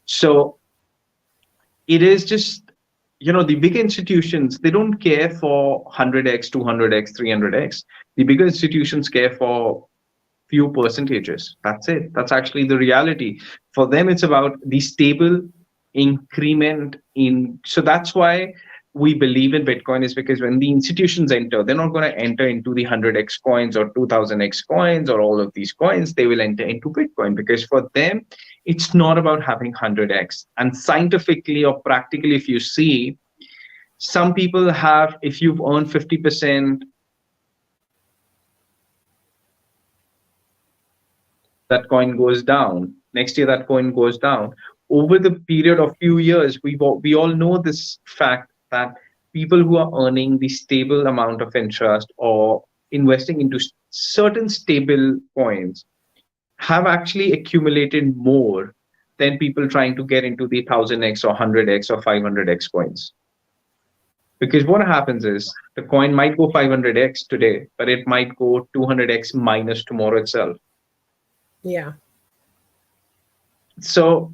So it is just, the big institutions, they don't care for 100x, 200x, 300x. The bigger institutions care for few percentages. That's it. That's actually the reality. For them, it's about the stable increment in. So that's why we believe in Bitcoin, is because when the institutions enter, they're not going to enter into the 100x coins or 2000x coins or all of these coins. They will enter into Bitcoin because for them, it's not about having 100x. And scientifically or practically, if you see, some people have, if you've earned 50%, that coin goes down. Next year, that coin goes down. Over the period of few years, we all know this fact that people who are earning the stable amount of interest or investing into certain stable coins have actually accumulated more than people trying to get into the 1000x or 100x or 500x coins. Because what happens is the coin might go 500x today, but it might go 200x minus tomorrow itself. Yeah. So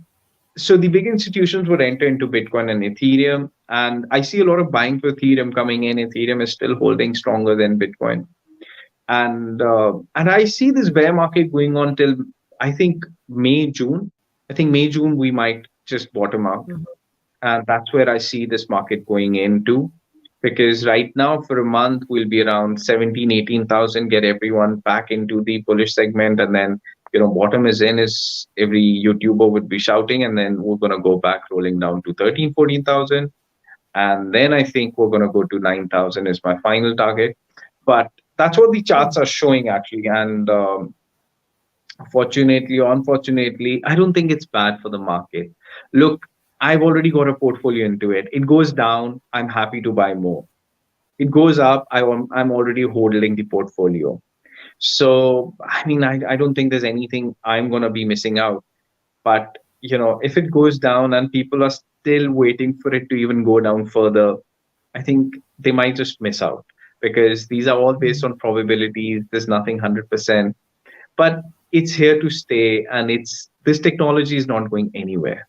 the big institutions would enter into Bitcoin and Ethereum, and I see a lot of buying for Ethereum coming in. Ethereum is still holding stronger than Bitcoin, and I see this bear market going on till I think May, June. I think May, June we might just bottom out, and that's where I see this market going into. Because right now for a month we'll be around 17, 18,000, get everyone back into the bullish segment, and then bottom is in, is every YouTuber would be shouting, and then we're going to go back rolling down to 13, 14,000. And then I think we're going to go to 9,000 is my final target. But that's what the charts are showing actually. And fortunately or unfortunately, I don't think it's bad for the market. Look, I've already got a portfolio into it. It goes down, I'm happy to buy more. It goes up, I'm already holding the portfolio. So, I mean, I don't think there's anything I'm going to be missing out. But, if it goes down and people are still waiting for it to even go down further, I think they might just miss out, because these are all based on probabilities. There's nothing 100%, but it's here to stay, and this technology is not going anywhere.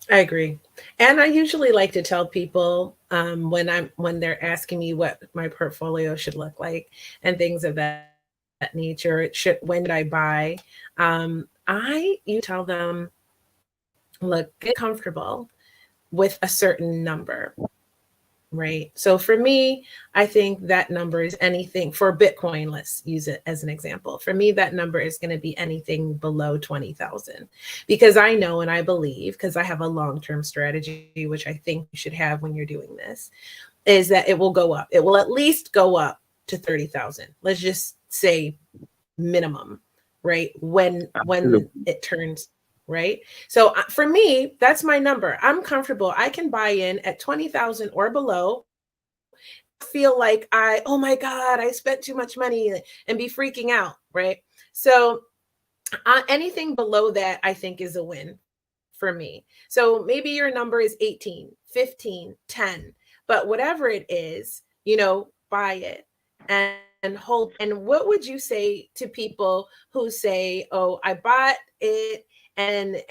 I agree. And I usually like to tell people when they're asking me what my portfolio should look like and things of that nature. When did I buy? You tell them, look, get comfortable with a certain number, right? So for me, I think that number is anything for Bitcoin. Let's use it as an example. For me, that number is going to be anything below 20,000, because I know and I believe, because I have a long-term strategy, which I think you should have when you're doing this, is that it will go up. It will at least go up to 30,000. Let's just say minimum, right? When it turns. Right. So for me, that's my number. I'm comfortable. I can buy in at 20,000 or below. Feel like oh my God, I spent too much money and be freaking out. Right. So anything below that, I think, is a win for me. So maybe your number is 18, 15, 10, but whatever it is, buy it and hold. And what would you say to people who say, oh, I bought it and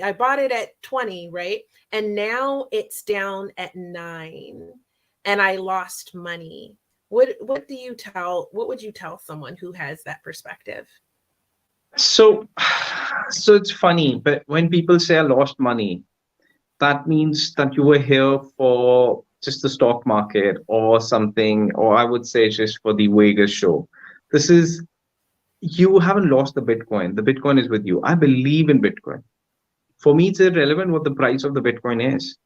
I bought it at 20, right? And now it's down at 9 and I lost money. What would you tell someone who has that perspective? So it's funny, but when people say I lost money, that means that you were here for just the stock market or something, or I would say just for the Vegas show. You haven't lost the Bitcoin. The Bitcoin is with you. I believe in Bitcoin. For me, it's irrelevant what the price of the Bitcoin is.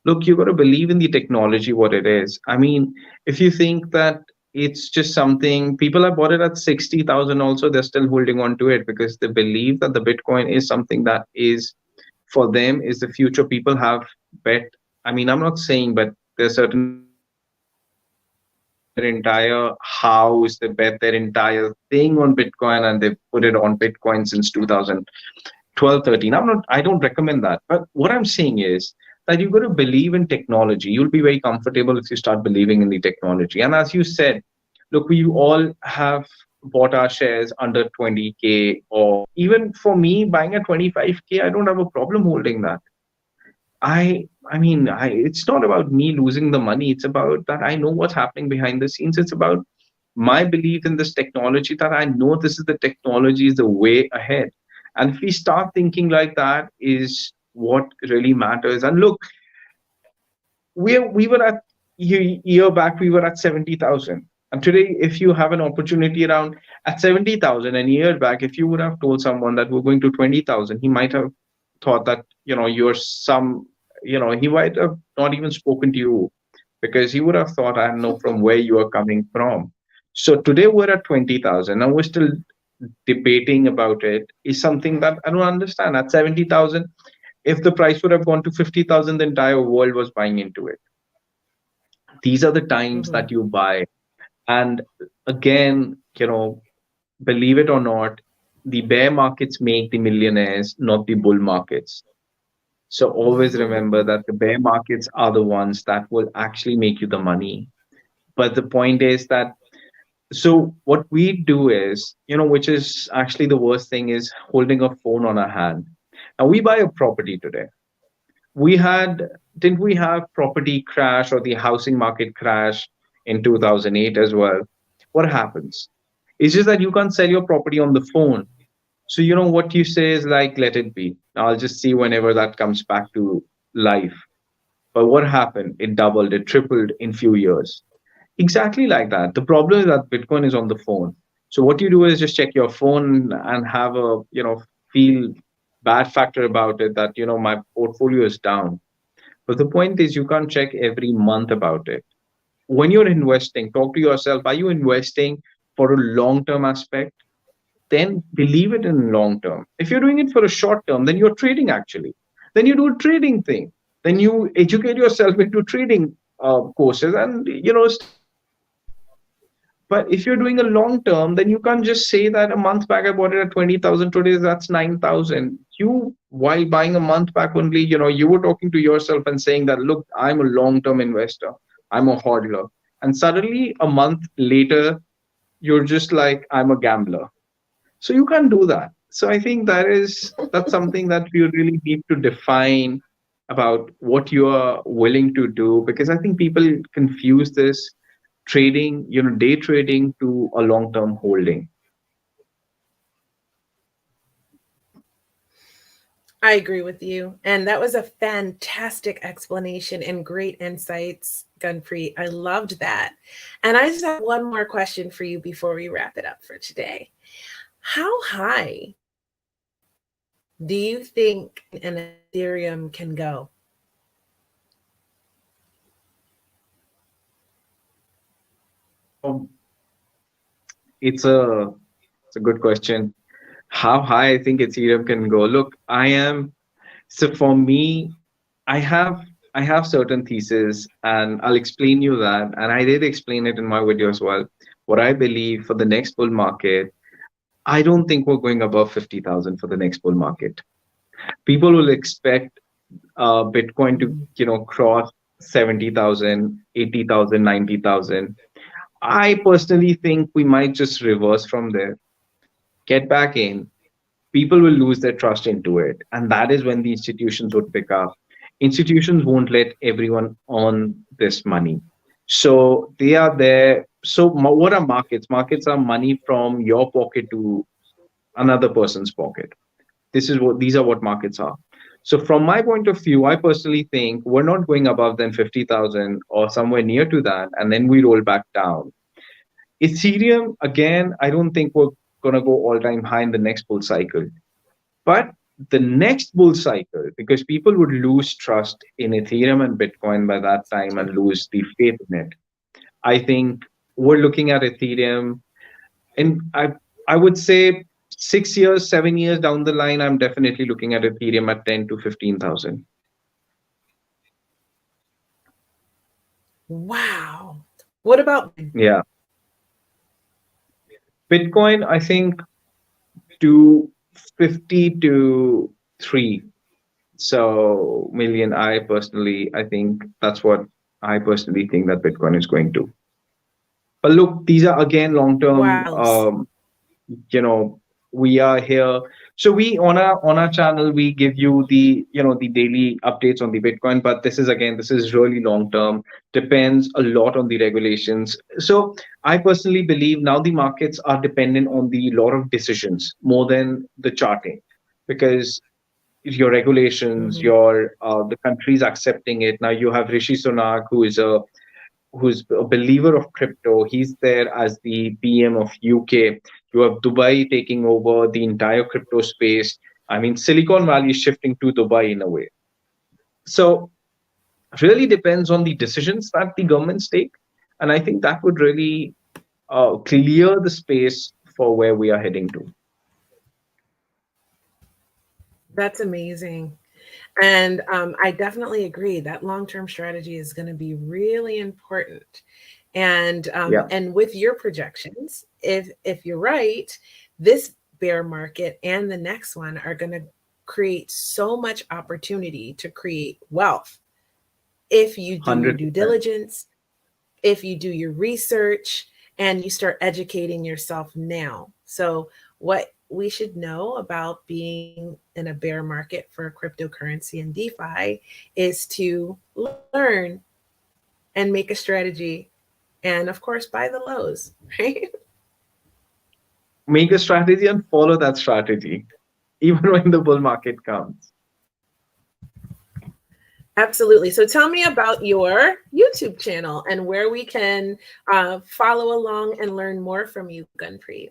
Look, you got to believe in the technology, what it is. I mean, if you think that it's just something, people have bought it at 60,000 also, they're still holding on to it because they believe that the Bitcoin is something that is, for them, is the future. People have bet. I mean, I'm not saying, but there's certain their entire house, they bet their entire thing on Bitcoin, and they put it on Bitcoin since 2012, 13. I don't recommend that. But what I'm saying is that you've got to believe in technology. You'll be very comfortable if you start believing in the technology. And as you said, look, we all have bought our shares under 20K, or even for me, buying at 25K, I don't have a problem holding that. It's not about me losing the money. It's about that I know what's happening behind the scenes. It's about my belief in this technology, that I know this is the technology is the way ahead. And if we start thinking like that, is what really matters. And look, we were at year back, we were at 70,000. And today, if you have an opportunity around at 70,000, and a year back, if you would have told someone that we're going to 20,000, he might have thought that, he might have not even spoken to you, because he would have thought, I don't know from where you are coming from. So today we're at 20,000. Now we're still debating about it. Is something that I don't understand. At 70,000, if the price would have gone to 50,000, the entire world was buying into it. These are the times that you buy. And again, believe it or not, the bear markets make the millionaires, not the bull markets. So always remember that the bear markets are the ones that will actually make you the money. But the point is that, so what we do is, which is actually the worst thing, is holding a phone on our hand. Now we buy a property today. Didn't we have property crash, or the housing market crash in 2008 as well? What happens? It's just that you can't sell your property on the phone. So what you say is like, let it be. I'll just see whenever that comes back to life. But what happened? It doubled, it tripled in few years. Exactly like that. The problem is that Bitcoin is on the phone. So what you do is just check your phone and have a, feel bad factor about it that, my portfolio is down. But the point is, you can't check every month about it. When you're investing, talk to yourself, are you investing for a long term aspect? Then believe it in long term. If you're doing it for a short term, then you're trading actually. Then you do a trading thing. Then you educate yourself into trading courses and start making money. But if you're doing a long term, then you can't just say that a month back I bought it at 20,000, today that's 9,000. You, while buying a month back only, you were talking to yourself and saying that, look, I'm a long term investor, I'm a hodler. And suddenly a month later, you're just like, I'm a gambler. So you can't do that. So I think that's something that we really need to define about what you are willing to do, because I think people confuse this trading, day trading to a long term holding. I agree with you. And that was a fantastic explanation and great insights, Gunpreet. I loved that. And I just have one more question for you before we wrap it up for today. How high do you think an Ethereum can go? Um, it's a good question. How high I think Ethereum can go? Look, so for me, I have I have certain theses, and I'll explain you that. And I did explain it in my video as well. What I believe for the next bull market, I don't think we're going above 50,000 for the next bull market. People will expect Bitcoin to, cross 70,000, 80,000, 90,000. I personally think we might just reverse from there, get back in. People will lose their trust into it. And that is when the institutions would pick up. Institutions won't let everyone on this money. So they are there. So what are markets? Markets are money from your pocket to another person's pocket. These are what markets are. So from my point of view, I personally think we're not going above than 50,000 or somewhere near to that, and then we roll back down. Ethereum, again, I don't think we're going to go all time high in the next bull cycle. But the next bull cycle, because people would lose trust in Ethereum and Bitcoin by that time and lose the faith in it. I think we're looking at Ethereum, and I would say 6 years, 7 years down the line, I'm definitely looking at Ethereum at 10 to 15,000. Wow. What about Yeah. Bitcoin, I think 250 to 3 so million. I think that's what I personally think that Bitcoin is going to. But look, these are again long term. wow? You know, we are here. So we on our channel we give you the the daily updates on the Bitcoin. But this is really long term. Depends a lot on the regulations. So I personally believe now the markets are dependent on the lot of decisions more than the charting, because your regulations, Mhm. your the countries accepting it. Now you have Rishi Sunak, who's a believer of crypto. He's there as the PM of UK. You have Dubai taking over the entire crypto space. I mean, Silicon Valley is shifting to Dubai in a way. So really depends on the decisions that the governments take, and I think that would really clear the space for where we are heading to. That's amazing. And I definitely agree that long-term strategy is going to be really important. Yeah, And with your projections, if you're right, this bear market and the next one are going to create so much opportunity to create wealth if you do your due 100%. diligence, if you do your research, and you start educating yourself now. So, what we should know about being in a bear market for cryptocurrency and DeFi is to learn and make a strategy, and of course, buy the lows, right? Make a strategy and follow that strategy, even when the bull market comes. Absolutely. So tell me about your YouTube channel and where we can follow along and learn more from you, Gunpreet.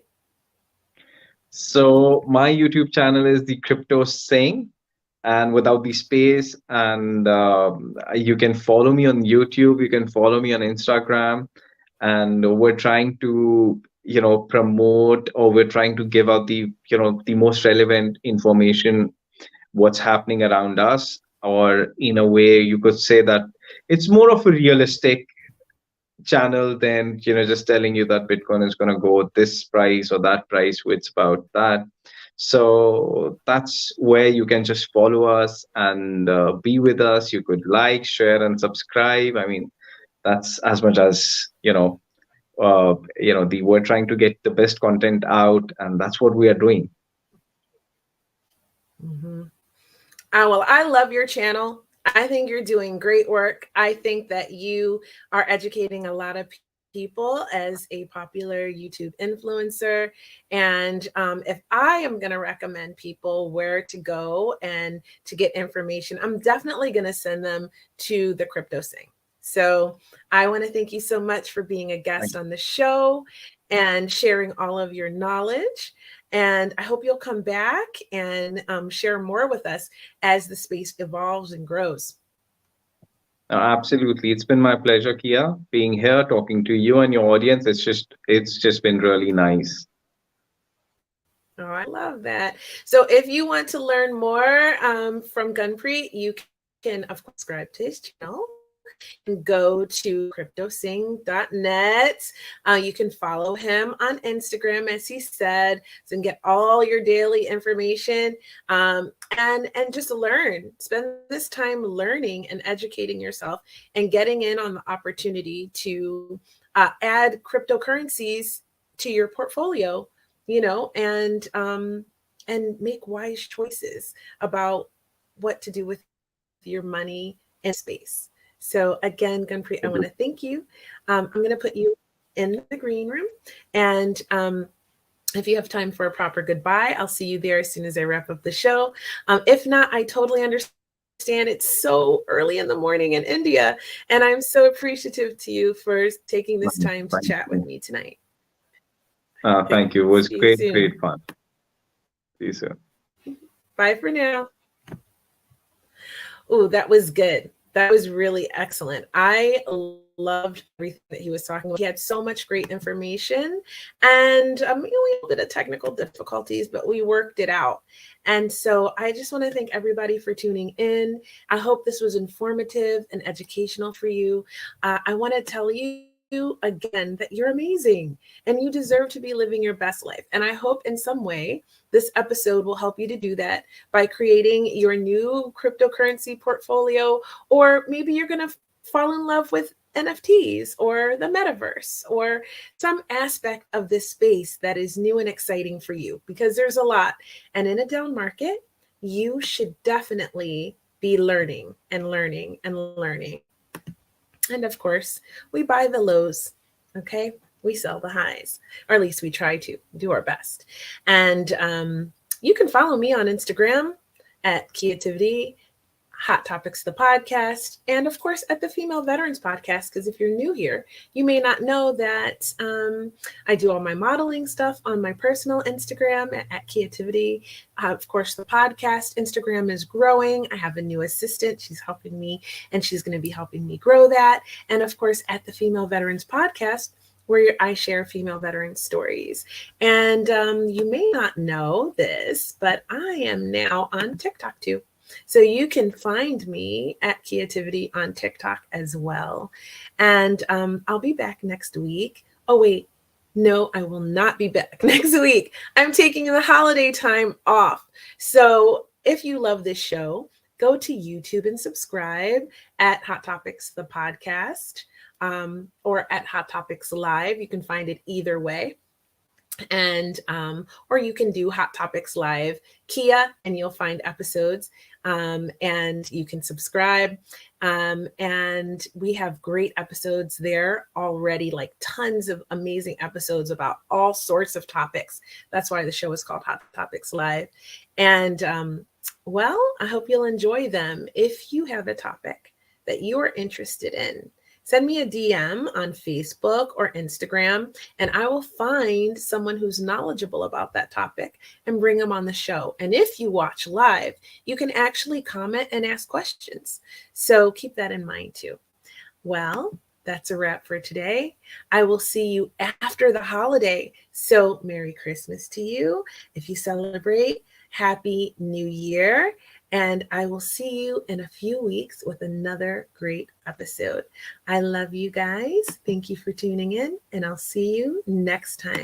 So my YouTube channel is the Crypto Singh, and without the space. And you can follow me on YouTube. You can follow me on Instagram, and we're trying to promote, or we're trying to give out the most relevant information, what's happening around us, or in a way you could say that it's more of a realistic channel than just telling you that Bitcoin is going to go this price or that price. It's about that. So that's where you can just follow us and be with us. You could like, share, and subscribe. I mean, that's as much as we're trying to get the best content out, and that's what we are doing. Mm-hmm. Well, I love your channel. I think you're doing great work. I think that you are educating a lot of people as a popular YouTube influencer. And if I am going to recommend people where to go and to get information, I'm definitely going to send them to the Crypto Singh. So I want to thank you so much for being a guest on the show and sharing all of your knowledge. And I hope you'll come back and share more with us as the space evolves and grows. Absolutely. It's been my pleasure, Kia, being here, talking to you and your audience. It's just been really nice. Oh, I love that. So if you want to learn more from Gunpreet, you can, of course, subscribe to his channel and go to cryptosing.net. You can follow him on Instagram, as he said, so you can get all your daily information and just learn. Spend this time learning and educating yourself and getting in on the opportunity to add cryptocurrencies to your portfolio, and make wise choices about what to do with your money and space. So again, Gunpreet, I want to thank you. I'm going to put you in the green room. And if you have time for a proper goodbye, I'll see you there as soon as I wrap up the show. If not, I totally understand. It's so early in the morning in India. And I'm so appreciative to you for taking this time to chat with me tonight. Thank you. It was great fun. See you soon. Bye for now. Oh, that was good. That was really excellent. I loved everything that he was talking about. He had so much great information, and we had a bit of technical difficulties, but we worked it out. And so I just want to thank everybody for tuning in. I hope this was informative and educational for you. I want to tell you again that you're amazing and you deserve to be living your best life. And I hope in some way this episode will help you to do that by creating your new cryptocurrency portfolio, or maybe you're going to fall in love with NFTs or the metaverse or some aspect of this space that is new and exciting for you, because there's a lot. And in a down market, you should definitely be learning and learning and learning. And of course, we buy the lows, okay? We sell the highs, or at least we try to do our best. And you can follow me on Instagram at Creativity, Hot Topics, the podcast, and of course at the Female Veterans Podcast, because if you're new here, you may not know that I do all my modeling stuff on my personal Instagram at Creativity. Of course, the podcast Instagram is growing. I have a new assistant. She's helping me, and she's going to be helping me grow that. And of course, at the Female Veterans Podcast, where I share female veteran stories. And you may not know this, but I am now on TikTok too. So you can find me at Creativity on TikTok as well. And I'll be back next week. Oh, wait. No, I will not be back next week. I'm taking the holiday time off. So if you love this show, go to YouTube and subscribe at Hot Topics, the podcast, or at Hot Topics Live. You can find it either way. And or you can do Hot Topics Live Kia, and you'll find episodes, and you can subscribe, and we have great episodes there already, like tons of amazing episodes about all sorts of topics. That's why the show is called Hot Topics Live. And Well, I hope you'll enjoy them. If you have a topic that you are interested in, send me a DM on Facebook or Instagram, and I will find someone who's knowledgeable about that topic and bring them on the show. And if you watch live, you can actually comment and ask questions. So keep that in mind too. Well, that's a wrap for today. I will see you after the holiday. So, Merry Christmas to you. If you celebrate, Happy New Year. And I will see you in a few weeks with another great episode. I love you guys. Thank you for tuning in, and I'll see you next time.